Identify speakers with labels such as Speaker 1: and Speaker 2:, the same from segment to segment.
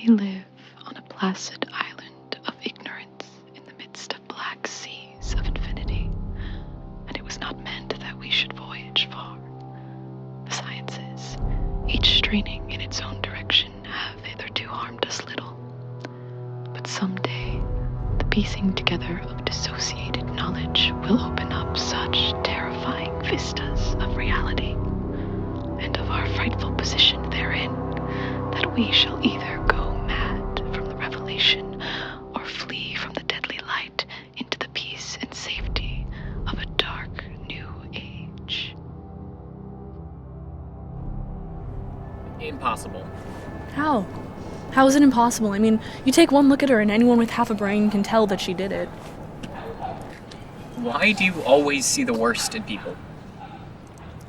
Speaker 1: We live on a placid island of ignorance in the midst of black seas of infinity, and it was not meant that we should voyage far. The sciences, each straining in its own direction, have hitherto harmed us little. But someday, the piecing together of dissociated knowledge will open up such terrifying vistas of reality, and of our frightful position therein, that we shall either go mad from the revelation, or flee from the deadly light into the peace and safety of a dark new age.
Speaker 2: Impossible.
Speaker 3: How? How is it impossible? I mean, you take one look at her and anyone with half a brain can tell that she did it.
Speaker 2: Why do you always see the worst in people?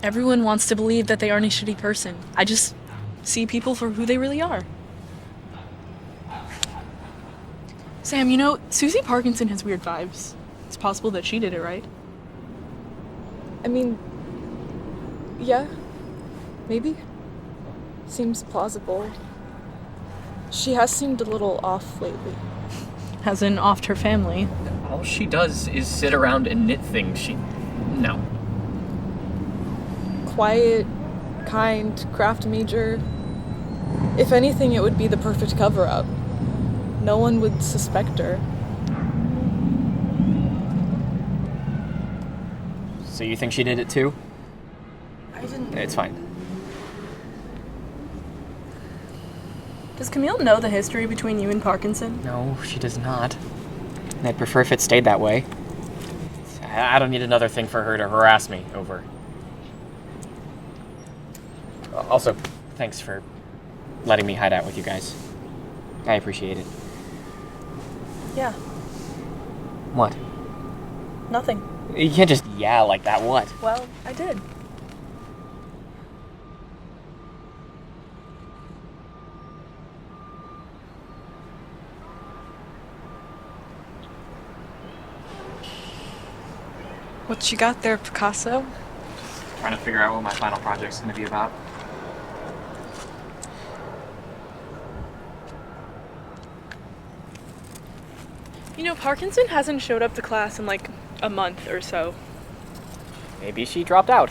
Speaker 3: Everyone wants to believe that they aren't a shitty person. I just see people for who they really are. Sam, you know, Susie Parkinson has weird vibes. It's possible that she did it, right?
Speaker 4: I mean, yeah, maybe. Seems plausible. She has seemed a little off lately.
Speaker 3: As in, offed her family.
Speaker 2: All she does is sit around and knit things. No.
Speaker 4: Quiet, kind, craft major. If anything, it would be the perfect cover-up. No one would suspect her.
Speaker 2: So you think she did it too?
Speaker 4: I didn't...
Speaker 2: It's fine.
Speaker 3: Does Camille know the history between you and Parkinson?
Speaker 2: No, she does not. And I'd prefer if it stayed that way. I don't need another thing for her to harass me over. Also, thanks for letting me hide out with you guys. I appreciate it.
Speaker 3: Yeah,
Speaker 2: What?
Speaker 3: nothing.
Speaker 2: You can't just yell like that. What?
Speaker 3: Well, I did.
Speaker 4: What you got there, Picasso?
Speaker 2: Trying to figure out what my final project's going to be about.
Speaker 3: You know, Parkinson hasn't showed up to class in like a month or so.
Speaker 2: Maybe she dropped out.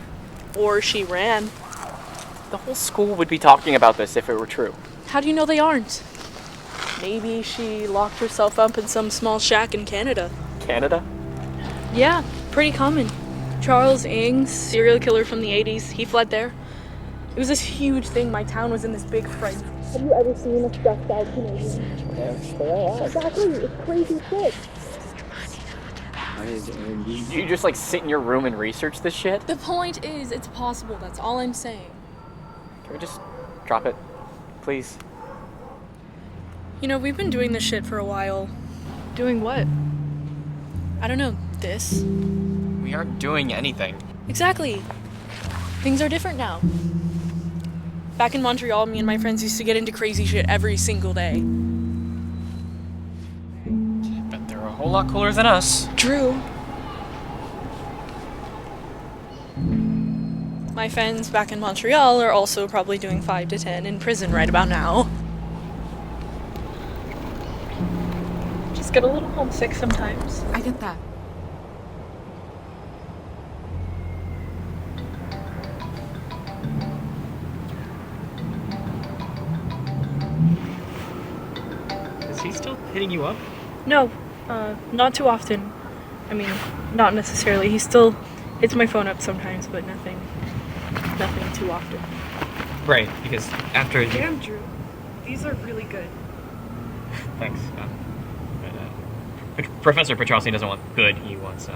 Speaker 3: Or she ran.
Speaker 2: The whole school would be talking about this if it were true.
Speaker 3: How do you know they aren't? Maybe she locked herself up in some small shack in Canada.
Speaker 2: Canada?
Speaker 3: Yeah, pretty common. Charles Ng, serial killer from the 80s, he fled there. It was this huge thing. My town was in this big fright. Have you ever seen a stressed out Canadian? Exactly, it's crazy shit.
Speaker 2: You just like sit in your room and research this shit?
Speaker 3: The point is, it's possible, that's all I'm saying.
Speaker 2: Can we just drop it? Please?
Speaker 3: You know, we've been doing this shit for a while.
Speaker 4: Doing what?
Speaker 3: I don't know, this?
Speaker 2: We aren't doing anything.
Speaker 3: Exactly. Things are different now. Back in Montreal, me and my friends used to get into crazy shit every single day.
Speaker 2: But they're a whole lot cooler than us.
Speaker 3: True. My friends back in Montreal are also probably doing 5 to 10 in prison right about now. Just get a little homesick sometimes.
Speaker 4: I get that.
Speaker 2: Is he still hitting you up?
Speaker 3: No, not too often. I mean, not necessarily. He still hits my phone up sometimes, but nothing too often.
Speaker 2: Right, because after you...
Speaker 3: Damn, Drew. These are really good.
Speaker 2: Thanks. Professor Petrossi doesn't want good. He wants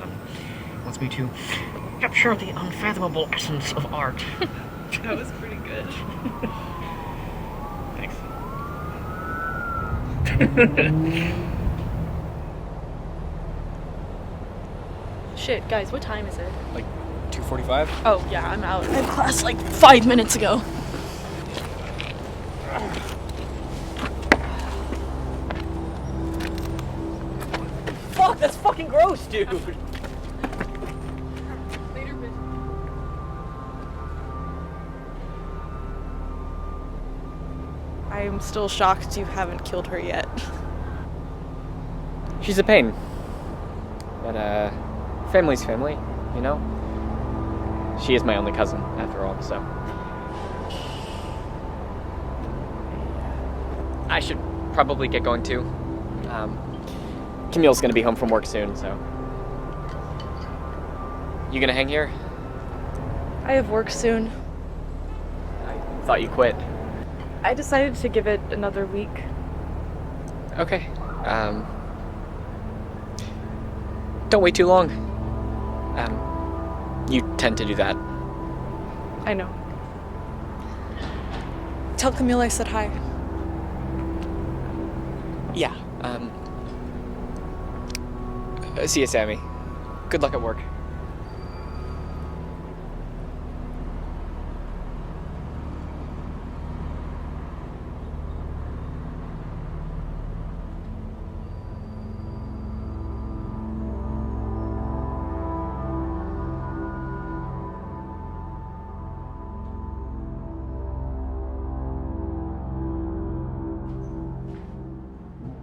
Speaker 2: me to capture the unfathomable essence of art.
Speaker 3: That was pretty good.
Speaker 2: Thanks.
Speaker 3: Shit, guys, what time is it?
Speaker 2: Like 2:45?
Speaker 3: Oh, yeah, I'm out. I had class like 5 minutes ago.
Speaker 2: Fuck, that's fucking gross, dude.
Speaker 3: Later, bitch.
Speaker 4: I'm still shocked you haven't killed her yet.
Speaker 2: She's a pain. But, family's family, you know? She is my only cousin, after all, so. I should probably get going too. Camille's gonna be home from work soon, so. You gonna hang here?
Speaker 3: I have work soon.
Speaker 2: I thought you quit.
Speaker 3: I decided to give it another week.
Speaker 2: Okay. Don't wait too long. You tend to do that.
Speaker 3: I know.
Speaker 4: Tell Camille I said hi.
Speaker 2: Yeah, see you, Sammy. Good luck at work.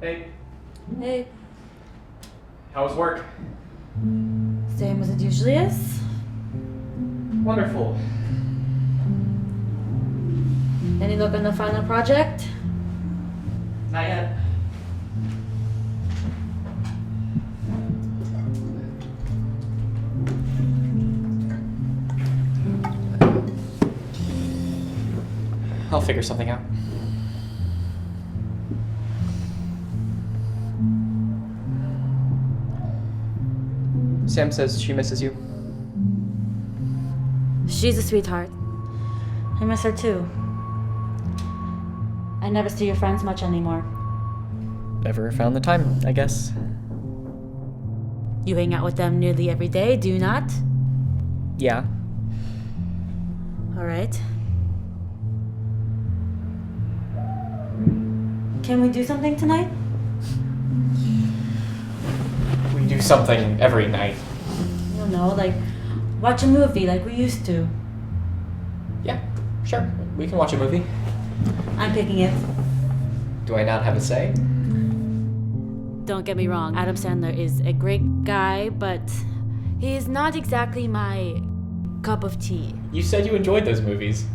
Speaker 2: Hey,
Speaker 5: Hey,
Speaker 2: how was work?
Speaker 5: same as it usually is.
Speaker 2: Wonderful.
Speaker 5: Any look on the final project?
Speaker 2: Not yet. I'll figure something out. Sam says she misses you.
Speaker 5: She's a sweetheart. I miss her too. I never see your friends much anymore.
Speaker 2: Never found the time, I guess.
Speaker 5: You hang out with them nearly every day, do you not?
Speaker 2: Yeah.
Speaker 5: All right. Can we do something tonight?
Speaker 2: We do something every night.
Speaker 5: I don't know, like watch a movie like we used to.
Speaker 2: Yeah, sure. We can watch a movie.
Speaker 5: I'm picking it.
Speaker 2: Do I not have a say?
Speaker 5: Don't get me wrong, Adam Sandler is a great guy, but he's not exactly my cup of tea.
Speaker 2: You said you enjoyed those movies.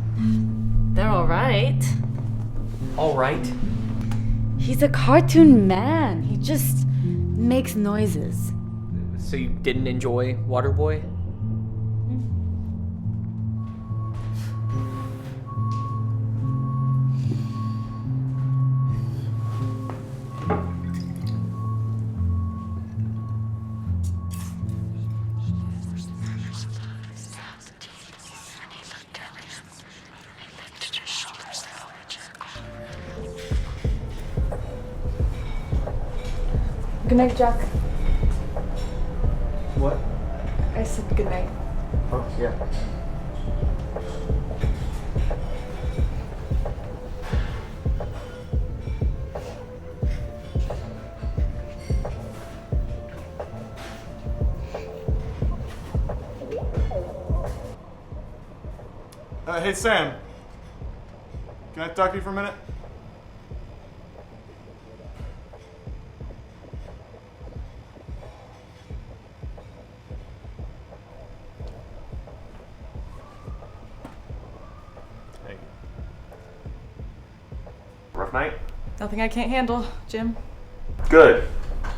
Speaker 5: They're all right.
Speaker 2: All right.
Speaker 5: He's a cartoon man. He just makes noises.
Speaker 2: So you didn't enjoy Waterboy?
Speaker 3: Good night, Jack.
Speaker 6: What?
Speaker 3: I said good night.
Speaker 6: Oh, yeah. Hey, Sam. Can I talk to you for a minute? Hey. Rough night?
Speaker 4: Nothing I can't handle, Jim.
Speaker 6: Good.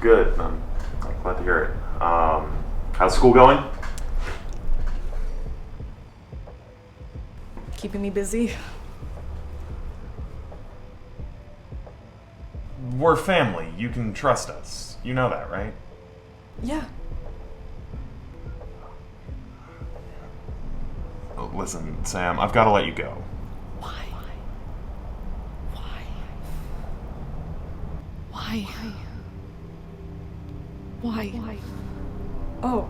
Speaker 6: Good. I'm glad to hear it. How's school going?
Speaker 4: Keeping me busy.
Speaker 6: We're family. You can trust us. You know that, right?
Speaker 4: Yeah.
Speaker 6: Listen, Sam, I've got to let you go.
Speaker 1: Why? Why?
Speaker 4: Oh.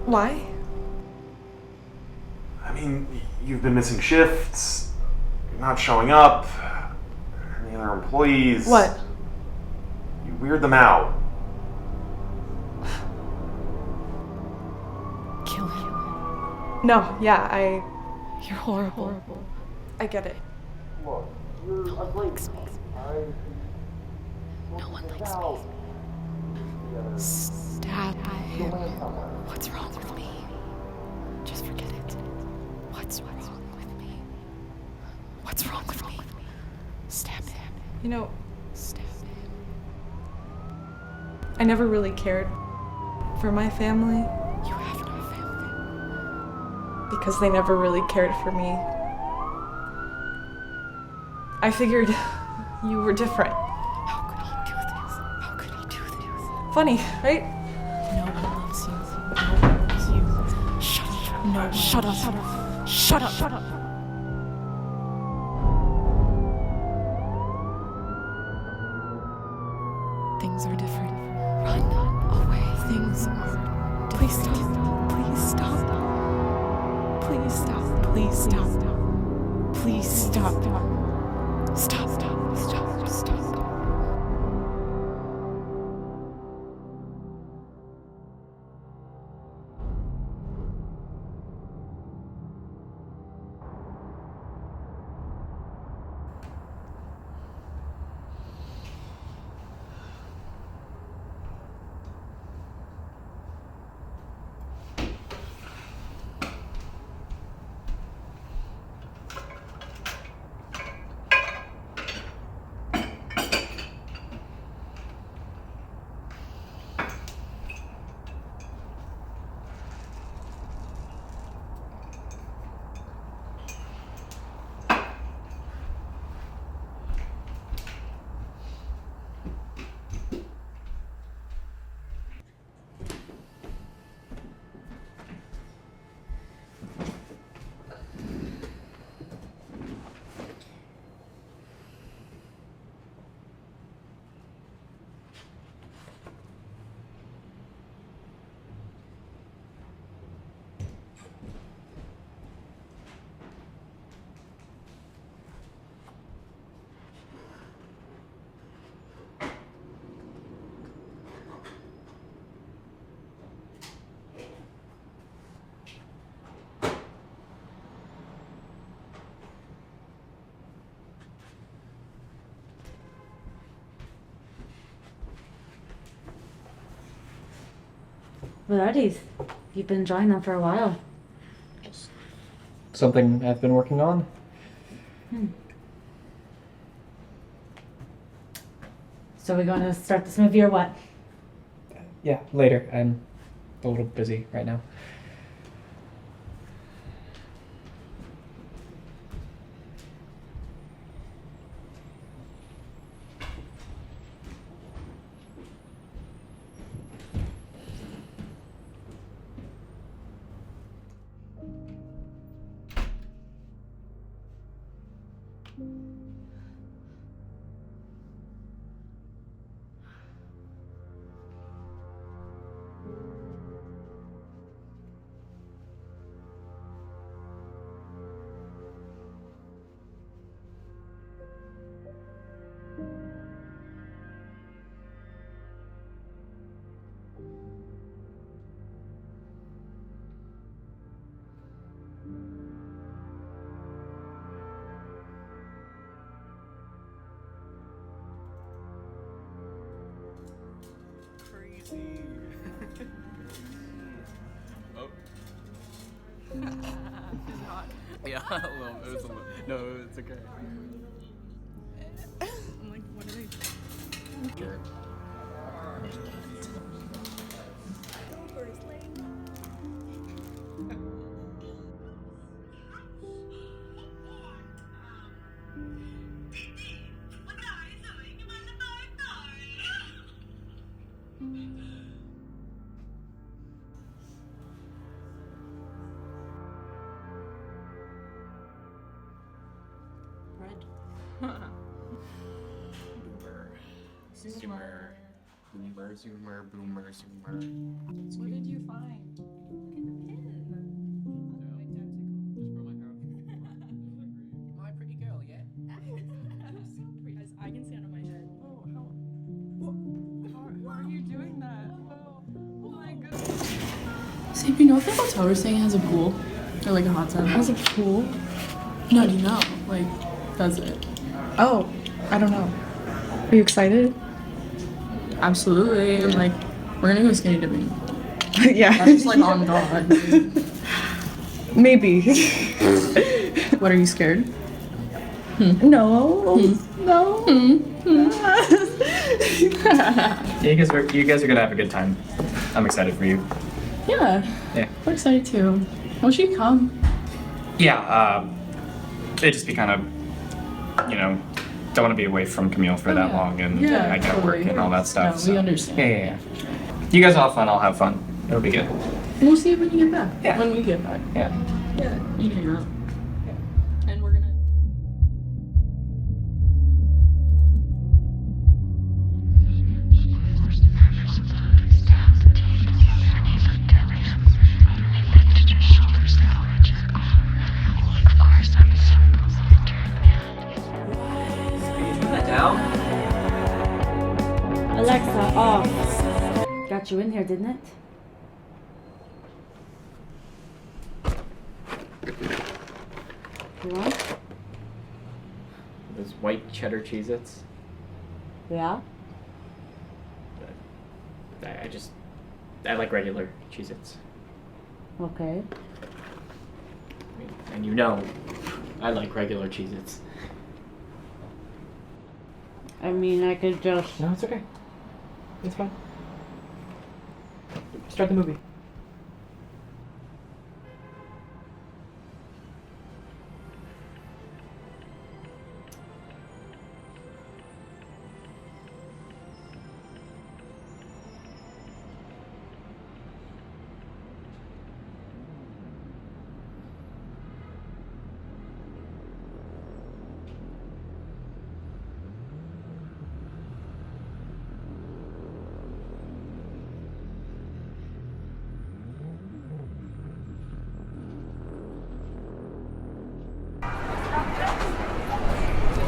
Speaker 4: Why?
Speaker 6: I mean, you've been missing shifts, you're not showing up, any other employees.
Speaker 4: What?
Speaker 6: You weird them out.
Speaker 1: Kill him.
Speaker 4: No, yeah, You're horrible. I get it.
Speaker 6: Look, you're a great guy.
Speaker 1: No one likes me. Stab him. What's wrong with me? Just forget it. What's wrong with me? What's wrong with me? Stab him.
Speaker 4: You know,
Speaker 1: Stab him.
Speaker 4: I never really cared for my family
Speaker 1: You have no family.
Speaker 4: because they never really cared for me. I figured you were different.
Speaker 1: How could he do this? How could he do this?
Speaker 4: Funny, right?
Speaker 1: No one loves you. No one loves you. Shut up. No, shut up. Shut up. Shut up. Shut up. Things are different. Run away. Things are different. Please stop. Please stop. Please stop. Please stop. Please stop. Stop. Stop. Stop. Stop.
Speaker 5: What are these? You've been drawing them for a while.
Speaker 2: Something I've been working on.
Speaker 5: So we're going to start this movie or what?
Speaker 2: Yeah, later. I'm a little busy right now.
Speaker 6: Crazy. Oh. Yeah, a little. It was a little. No, it's okay.
Speaker 3: I'm like, what are they doing?
Speaker 6: Sure. Zoomer. Boomer, zoomer, boomer, zoomer.
Speaker 4: What did you find?
Speaker 6: Just from my house. My pretty girl, yeah?
Speaker 3: I'm so pretty. I can stand on my head.
Speaker 4: Oh, how are you doing that? Oh my goodness.
Speaker 3: So you know if the hotel we're staying has a pool? Or like a hot tub.
Speaker 4: Has a pool?
Speaker 3: No, you know. Like, does it?
Speaker 4: Oh, I don't know. Are you excited?
Speaker 3: Absolutely. And like, we're gonna go skinny dipping.
Speaker 4: Yeah.
Speaker 3: That's just like on God.
Speaker 4: Maybe.
Speaker 3: What, are you scared?
Speaker 4: No. No.
Speaker 2: Yeah, you guys are gonna have a good time. I'm excited for you.
Speaker 3: Yeah.
Speaker 2: Yeah.
Speaker 3: We're excited too. Won't you come?
Speaker 2: Yeah, it'd just be kind of, don't want to be away from Camille for that long, and
Speaker 3: Yeah,
Speaker 2: I gotta work
Speaker 3: totally.
Speaker 2: and all that stuff.
Speaker 3: No,
Speaker 2: so.
Speaker 3: we understand.
Speaker 2: Yeah. You guys will have fun, I'll have fun. It'll be good.
Speaker 3: We'll see you when you get back.
Speaker 2: Yeah.
Speaker 3: When we get back.
Speaker 2: Yeah.
Speaker 3: Yeah. You hang out. And we're gonna.
Speaker 2: Down?
Speaker 5: Alexa, off. Got you in here, didn't it? You want?
Speaker 2: Those white cheddar Cheez-Its.
Speaker 5: Yeah?
Speaker 2: I like regular Cheez-Its.
Speaker 5: Okay.
Speaker 2: And I like regular Cheez-Its.
Speaker 5: I mean, I could just...
Speaker 2: No, it's okay. It's fine. Start the movie.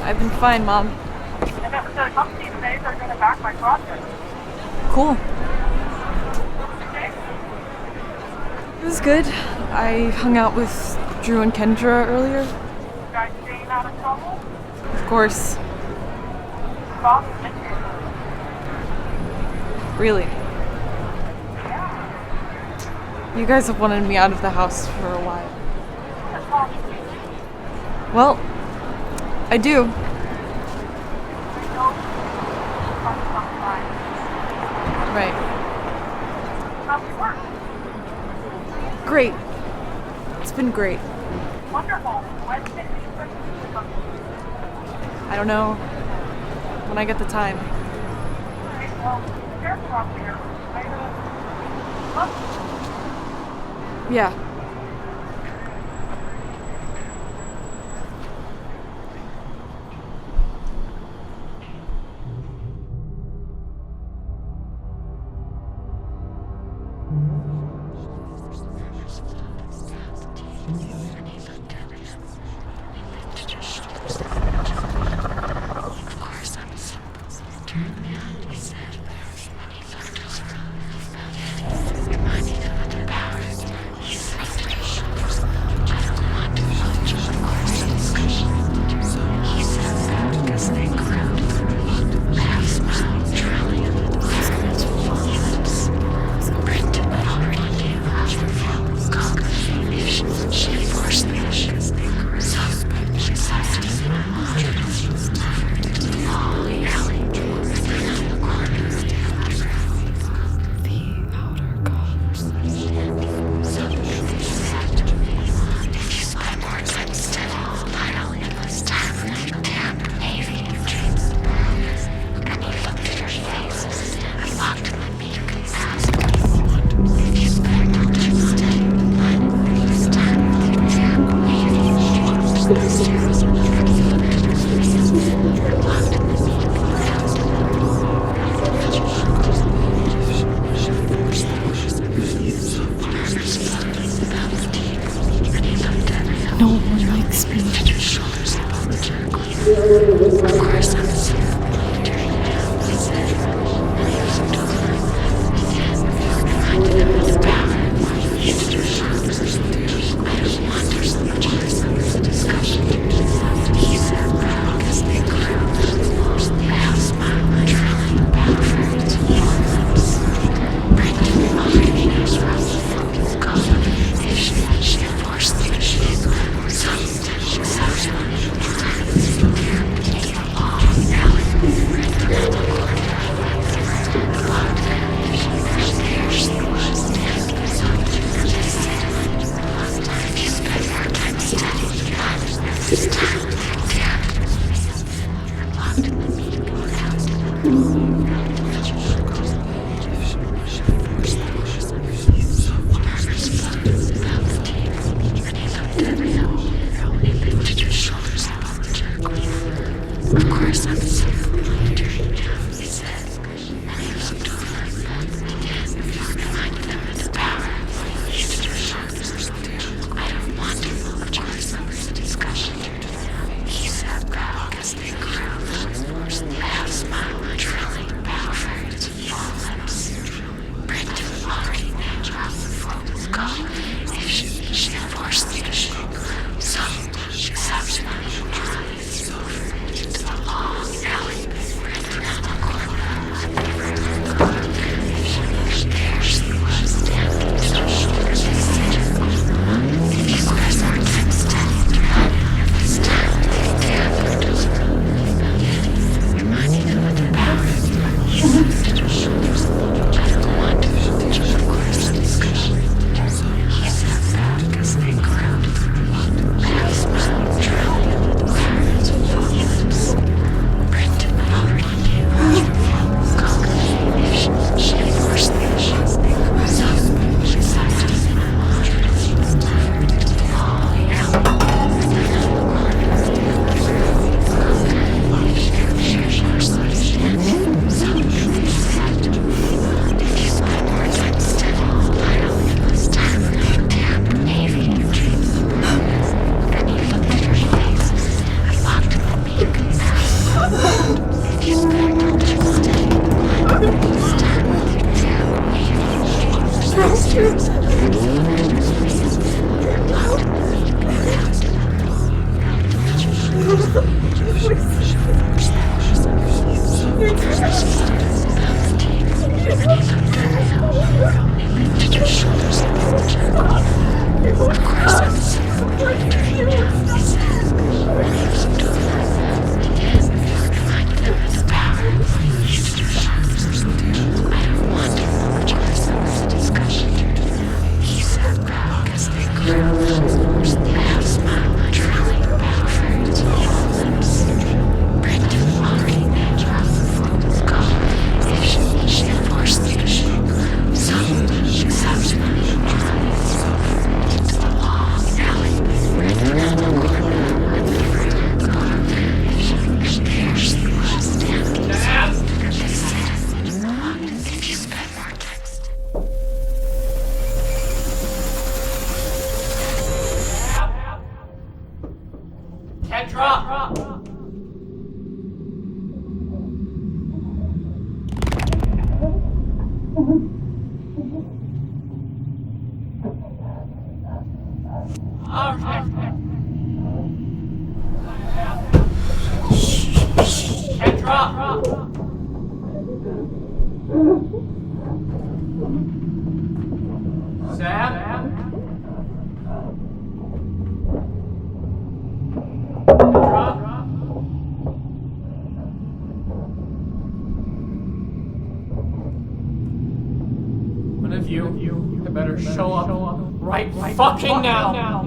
Speaker 4: I've been fine, Mom.
Speaker 7: I met with a company today. They're going to back my project.
Speaker 4: Cool.
Speaker 7: Okay.
Speaker 4: It was good. I hung out with Drew and Kendra earlier.
Speaker 7: You guys staying out of trouble?
Speaker 4: Of course.
Speaker 7: Boss mentioned.
Speaker 4: Really.
Speaker 7: Yeah.
Speaker 4: You guys have wanted me out of the house for a while.
Speaker 7: That's awesome.
Speaker 4: Well, I do.
Speaker 7: I know. From sometime.
Speaker 4: Right.
Speaker 7: How's it work?
Speaker 4: Great. It's been great.
Speaker 7: Wonderful. When did you first meet the company?
Speaker 4: I don't know. When I get the time.
Speaker 7: Okay, well, careful out there. Love you.
Speaker 4: Yeah. No one likes me.
Speaker 2: One of you had better show up right fucking now.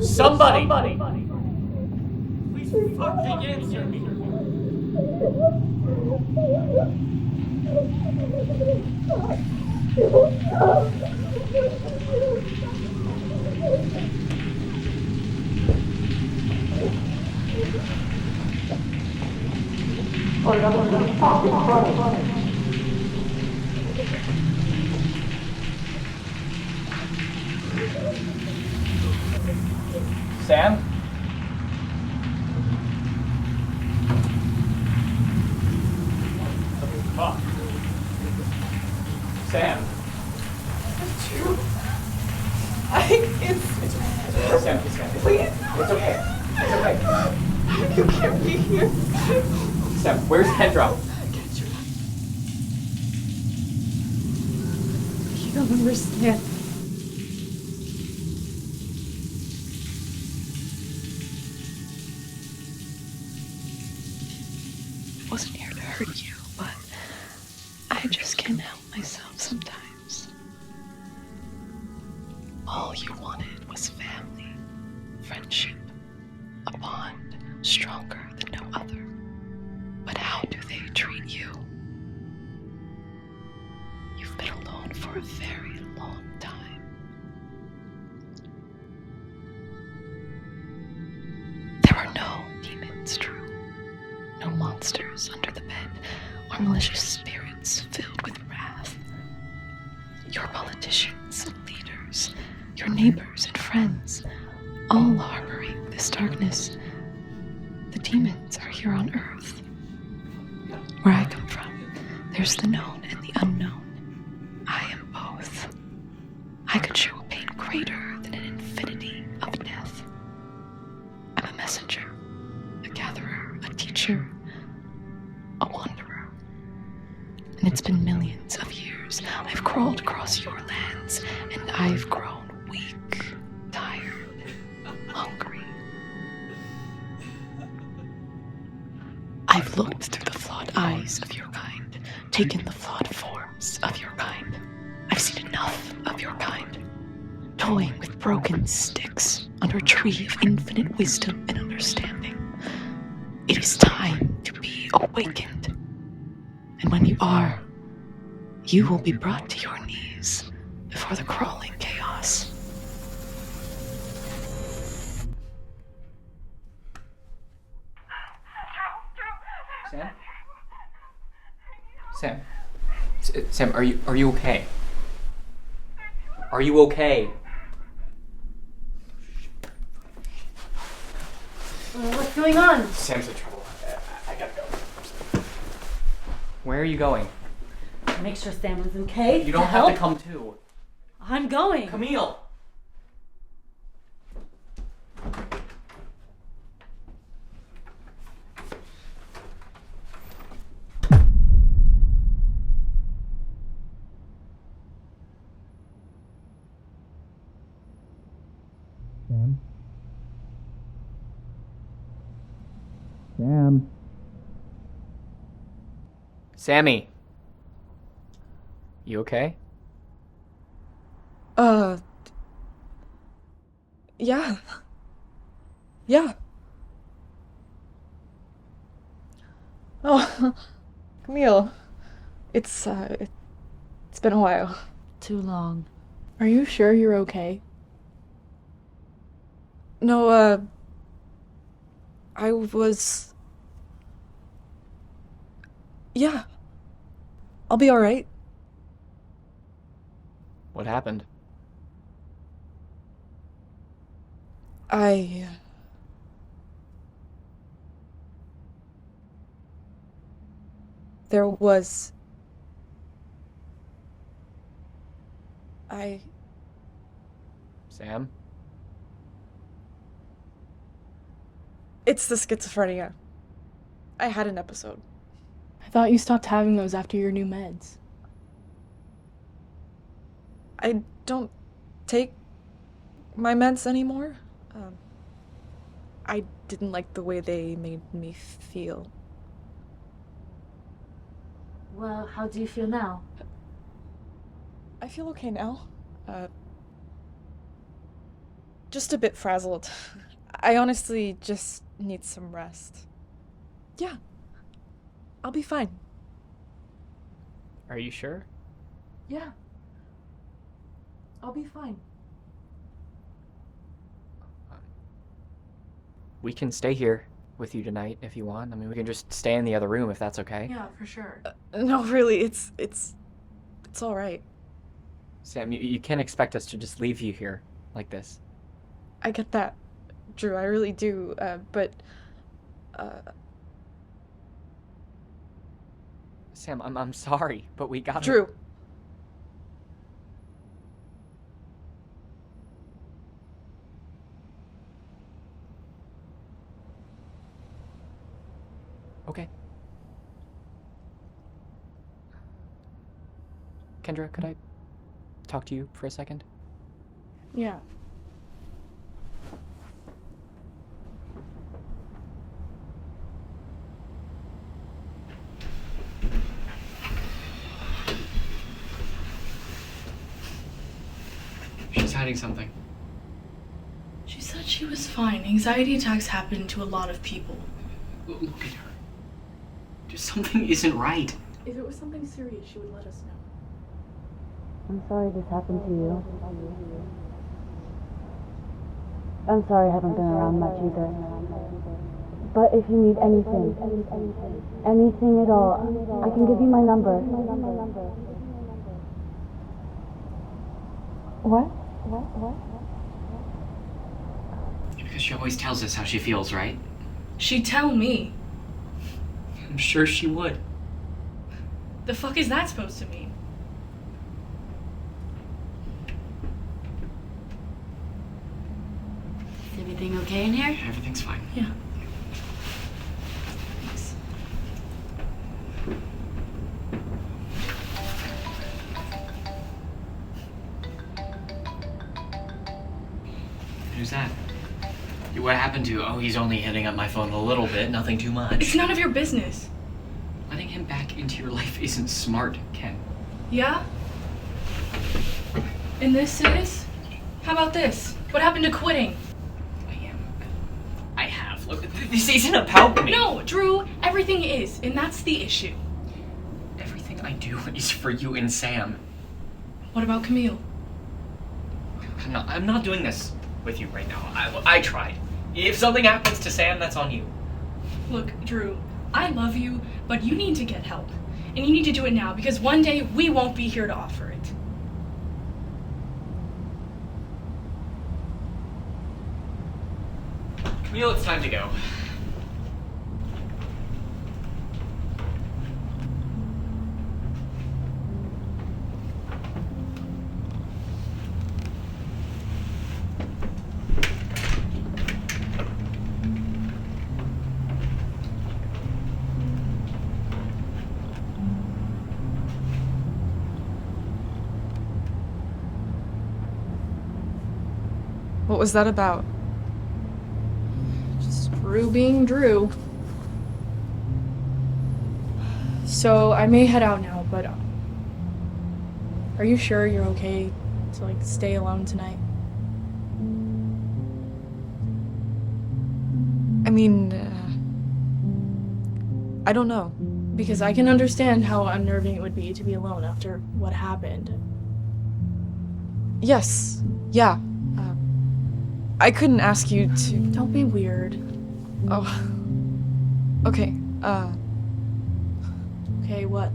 Speaker 2: Somebody! Please fucking answer me! Sam? What the fuck? Sam? Sam, please. It's okay. It's okay.
Speaker 4: You can't be here.
Speaker 2: Sam, where's Kendra?
Speaker 4: You don't understand.
Speaker 1: known for a very long time. There are no demons, true. No monsters under the bed, or malicious spirits filled with wrath. Your politicians and leaders, your neighbors and friends, all harboring this darkness. The demons are here on Earth. Where I come from, there's the known and the unknown. I am both. I could show a pain greater than an infinity of death. I'm a messenger, a gatherer, a teacher, a wanderer. And it's been millions of years. I've crawled across your lands, and I've grown weak, tired, hungry. I've looked through the flawed eyes of your kind, taken the flawed forms of your kind. I've seen enough of your kind, toying with broken sticks under a tree of infinite wisdom and understanding. It is time to be awakened. And when you are, you will be brought to your knees before the crawling chaos.
Speaker 2: Sam? Sam? Sam, are you okay? Are you okay?
Speaker 5: What's going on?
Speaker 2: Sam's in trouble. I gotta go. Where are you going?
Speaker 5: Make sure Sam is okay.
Speaker 2: You don't have to come too.
Speaker 5: I'm going.
Speaker 2: Camille! Sam? Sam? Sammy! You okay?
Speaker 4: Yeah. Yeah. Oh, Camille. It's been a while.
Speaker 5: Too long.
Speaker 3: Are you sure you're okay?
Speaker 4: No, I was... Yeah. I'll be alright.
Speaker 2: What happened?
Speaker 4: There was...
Speaker 2: Sam?
Speaker 4: It's the schizophrenia. I had an episode.
Speaker 3: I thought you stopped having those after your new meds.
Speaker 4: I don't take my meds anymore. I didn't like the way they made me feel.
Speaker 5: Well, how do you feel now?
Speaker 4: I feel okay now. Just a bit frazzled. I honestly just need some rest. Yeah. I'll be fine.
Speaker 2: Are you sure?
Speaker 4: Yeah. I'll be fine.
Speaker 2: We can stay here with you tonight if you want. I mean, we can just stay in the other room if that's okay.
Speaker 3: Yeah, for sure.
Speaker 4: No, really, it's all right.
Speaker 2: Sam, you can't expect us to just leave you here like this.
Speaker 4: I get that, Drew. I really do. But
Speaker 2: Sam, I'm sorry, but we got
Speaker 4: Drew.
Speaker 2: Okay. Kendra, could I talk to you for a second?
Speaker 3: Yeah.
Speaker 2: She's hiding something.
Speaker 3: She said she was fine. Anxiety attacks happen to a lot of people.
Speaker 2: Look at her. Just something isn't right.
Speaker 3: If it was something serious, she would let us know.
Speaker 8: I'm sorry this happened to you. I'm sorry I haven't been around much either. But if you need anything at all, I can give you my number. What?
Speaker 2: Because she always tells us how she feels, right?
Speaker 3: She'd tell me.
Speaker 2: I'm sure she would.
Speaker 3: The fuck is that supposed to mean?
Speaker 5: Is everything okay in here?
Speaker 2: Everything's fine.
Speaker 3: Yeah.
Speaker 2: Who's that? What happened to? Oh, he's only hitting up my phone a little bit, nothing too much.
Speaker 3: It's none of your business.
Speaker 2: Letting him back into your life isn't smart, Ken.
Speaker 3: Yeah? And this is? How about this? What happened to quitting?
Speaker 2: I have. Look, this isn't about me.
Speaker 3: No, Drew, everything is, and that's the issue.
Speaker 2: Everything I do is for you and Sam.
Speaker 3: What about Camille?
Speaker 2: I'm not doing this with you right now. I tried. If something happens to Sam, that's on you.
Speaker 3: Look, Drew, I love you, but you need to get help. And you need to do it now, because one day we won't be here to offer it.
Speaker 2: Camille, it's time to go.
Speaker 4: What was that about?
Speaker 3: Just Drew being Drew. So I may head out now, but are you sure you're okay to stay alone tonight?
Speaker 4: I mean, I don't know.
Speaker 3: Because I can understand how unnerving it would be to be alone after what happened.
Speaker 4: Yes, yeah. I couldn't ask you to...
Speaker 3: Don't be weird.
Speaker 4: Oh. Okay,
Speaker 3: Okay, what?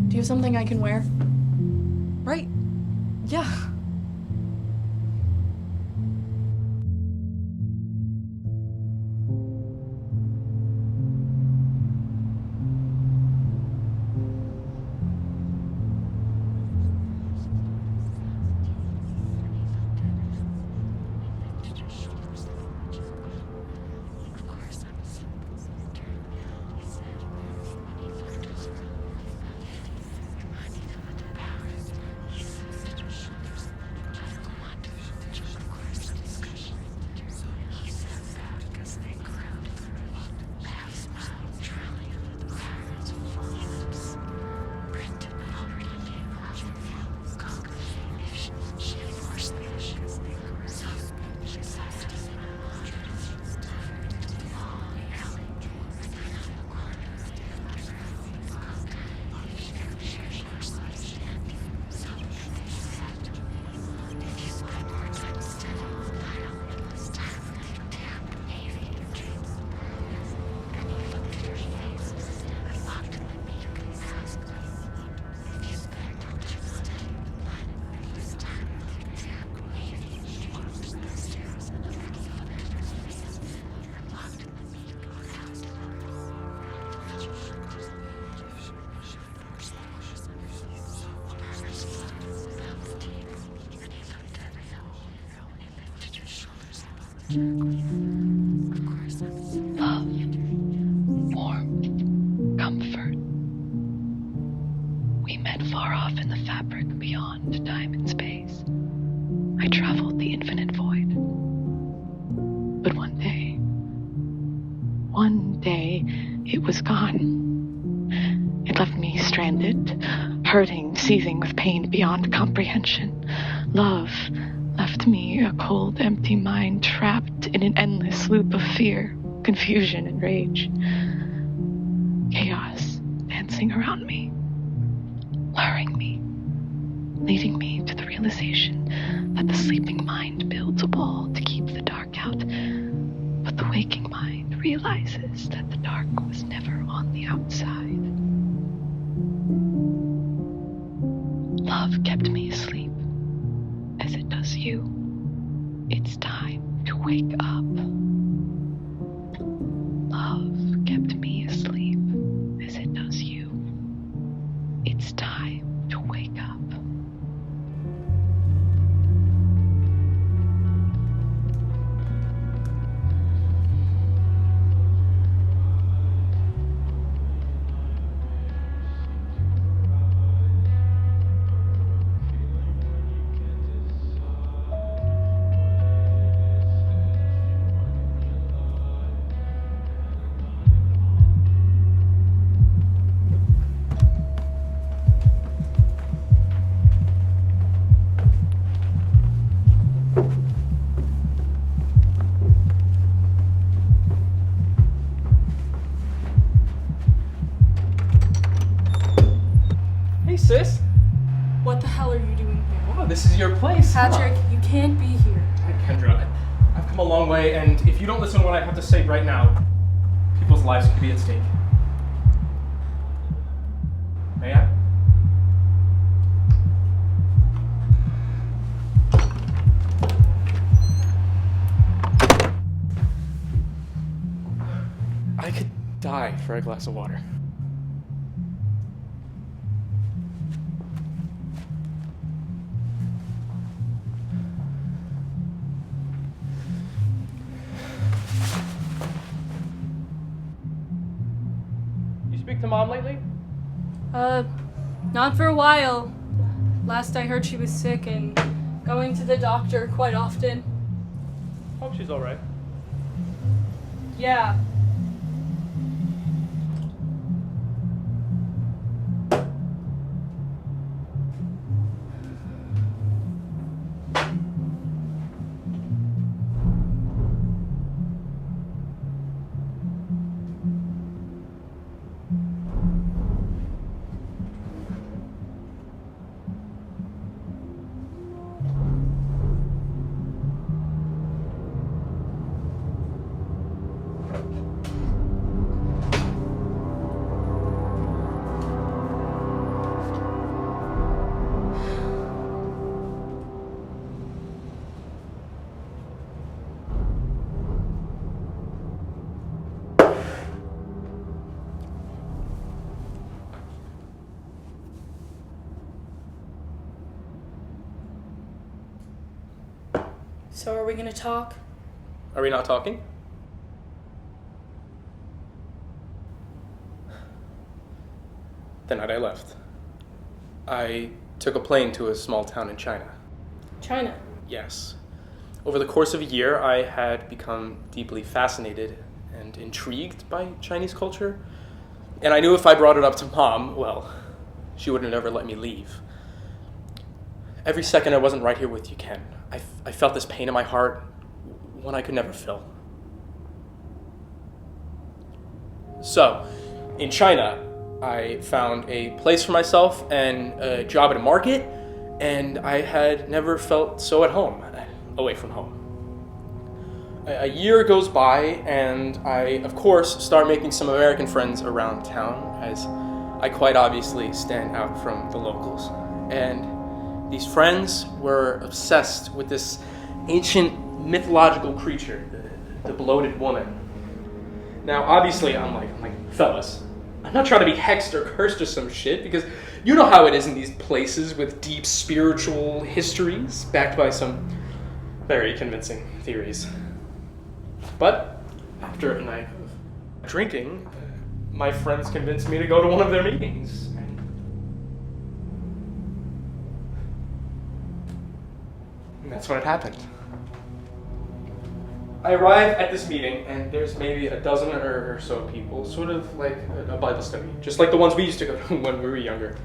Speaker 3: Do you have something I can wear?
Speaker 4: Right. Yeah.
Speaker 1: Love, warmth, comfort. We met far off in the fabric beyond time and space. I traveled the infinite void. But one day, it was gone. It left me stranded, hurting, seething with pain beyond comprehension. Love left me a cold, empty mind trapped in an endless loop of fear, confusion and rage. Chaos dancing around me, luring me, leading me to the realization that the sleeping mind builds a wall to keep the dark out, but the waking mind realizes that the dark was never on the outside. Love kept me asleep, as it does you. It's time to wake up. Love kept me asleep, as it does you. It's time to wake up.
Speaker 2: Sis?
Speaker 3: What the hell are you doing here?
Speaker 2: Oh, this is your place.
Speaker 3: Patrick, you can't be here.
Speaker 2: Kendra, I've come a long way, and if you don't listen to what I have to say right now, people's lives could be at stake. May I? I could die for a glass of water. To Mom lately?
Speaker 3: Not for a while. Last I heard she was sick and going to the doctor quite often.
Speaker 2: Hope she's alright.
Speaker 3: Yeah. So are we gonna talk?
Speaker 2: Are we not talking? The night I left, I took a plane to a small town in China.
Speaker 3: China?
Speaker 2: Yes. Over the course of a year, I had become deeply fascinated and intrigued by Chinese culture. And I knew if I brought it up to Mom, well, she would have never let me leave. Every second I wasn't right here with you, Ken, I felt this pain in my heart, one I could never fill. So, in China, I found a place for myself and a job at a market, and I had never felt so at home, away from home. A year goes by, and I, of course, start making some American friends around town, as I quite obviously stand out from the locals. And these friends were obsessed with this ancient mythological creature, the bloated woman. Now, obviously, I'm like, fellas, I'm not trying to be hexed or cursed or some shit, because you know how it is in these places with deep spiritual histories, backed by some very convincing theories. But after a night of drinking, my friends convinced me to go to one of their meetings. And that's when it happened. I arrive at this meeting, and there's maybe a dozen or so people, sort of like a Bible study, just like the ones we used to go to when we were younger.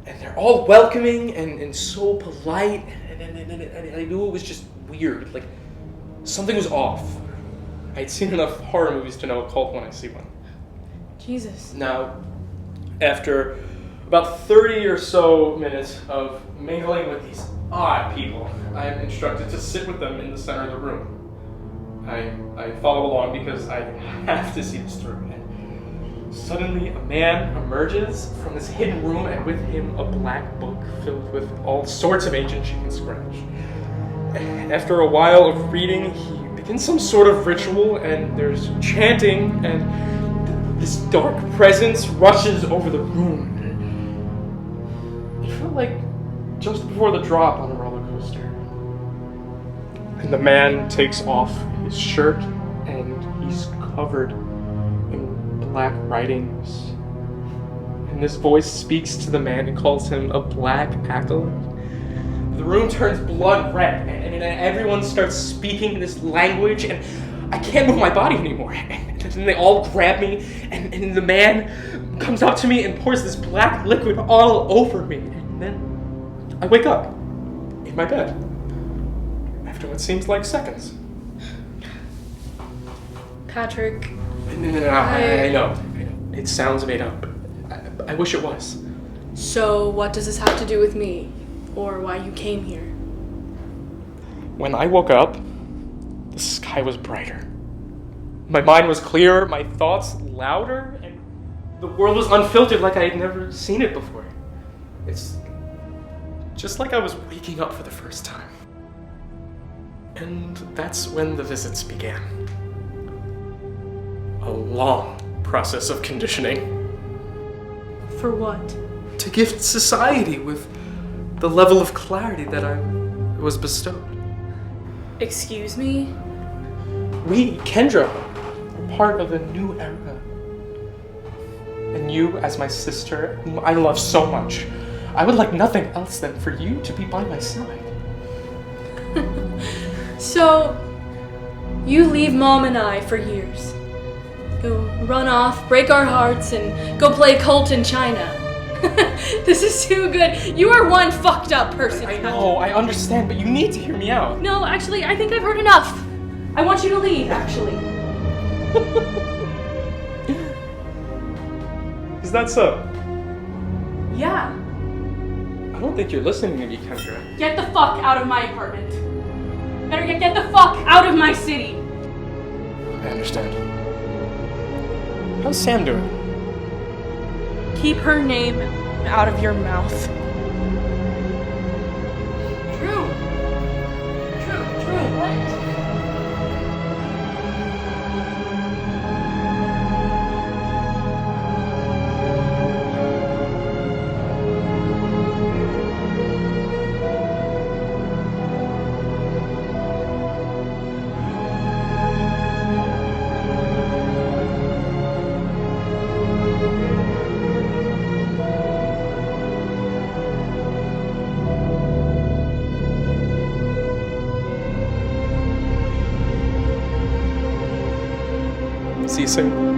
Speaker 2: And they're all welcoming and so polite, and I knew it was just weird, like something was off. I'd seen enough horror movies to know a cult when I see one.
Speaker 3: Jesus.
Speaker 2: Now, after about 30 or so minutes of mingling with these odd people, I am instructed to sit with them in the center of the room. I follow along because I have to see this through. And suddenly a man emerges from this hidden room, and with him a black book filled with all sorts of ancient chicken scratch. And after a while of reading, he begins some sort of ritual, and there's chanting, and this dark presence rushes over the room. It felt like just before the drop on a roller coaster. And the man takes off his shirt, and he's covered in black writings. And this voice speaks to the man and calls him a black acolyte. The room turns blood red, and everyone starts speaking this language, and I can't move my body anymore. And then they all grab me, and the man comes up to me and pours this black liquid all over me. And then I wake up in my bed after what seems like seconds.
Speaker 3: Patrick.
Speaker 2: I know. It sounds made up. I wish it was.
Speaker 3: So, what does this have to do with me? Or why you came here?
Speaker 2: When I woke up, the sky was brighter. My mind was clearer, my thoughts louder, and the world was unfiltered like I had never seen it before. It's just like I was waking up for the first time. And that's when the visits began. A long process of conditioning.
Speaker 3: For what?
Speaker 2: To gift society with the level of clarity that I was bestowed.
Speaker 3: Excuse me?
Speaker 2: We, Kendra, are part of a new era. And you, as my sister, whom I love so much, I would like nothing else than for you to be by my side.
Speaker 3: So, you leave Mom and I for years. Go run off, break our hearts, and go play cult in China. This is too good. You are one fucked up person.
Speaker 2: I know, I understand, but you need to hear me out.
Speaker 3: No, actually, I think I've heard enough. I want you to leave, actually.
Speaker 2: Is that so?
Speaker 3: Yeah.
Speaker 2: I don't think you're listening to me, Kendra.
Speaker 3: Get the fuck out of my apartment. Better get the fuck out of my city.
Speaker 2: I understand. How's Sam doing?
Speaker 3: Keep her name out of your mouth. True, what?
Speaker 2: See you soon.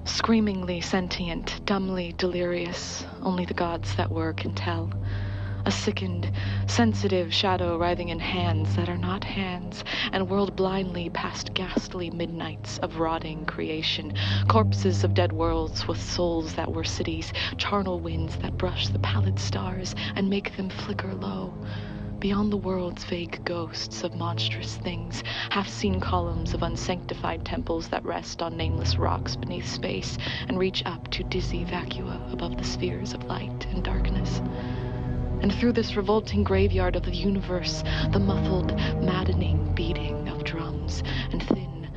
Speaker 1: Screamingly sentient, dumbly delirious, only the gods that were can tell. A sickened, sensitive shadow writhing in hands that are not hands, and whirled blindly past ghastly midnights of rotting creation, corpses of dead worlds with souls that were cities, charnel winds that brush the pallid stars and make them flicker low. Beyond the world's vague ghosts of monstrous things, half-seen columns of unsanctified temples that rest on nameless rocks beneath space and reach up to dizzy vacua above the spheres of light and darkness. And through this revolting graveyard of the universe, the muffled, maddening beating of drums and thin,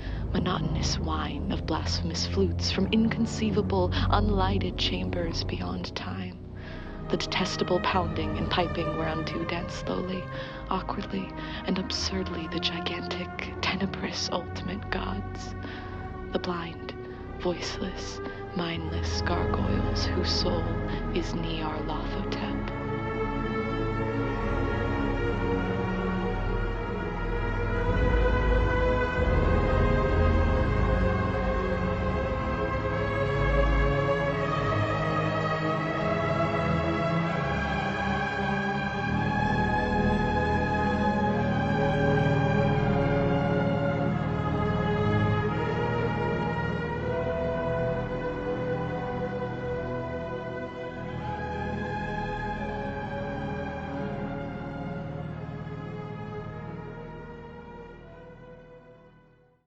Speaker 1: monotonous whine of blasphemous flutes from inconceivable, unlighted chambers beyond time. The detestable pounding and piping whereunto dance slowly, awkwardly, and absurdly the gigantic, tenebrous ultimate gods. The blind, voiceless, mindless gargoyles whose soul is Nyarlathotep.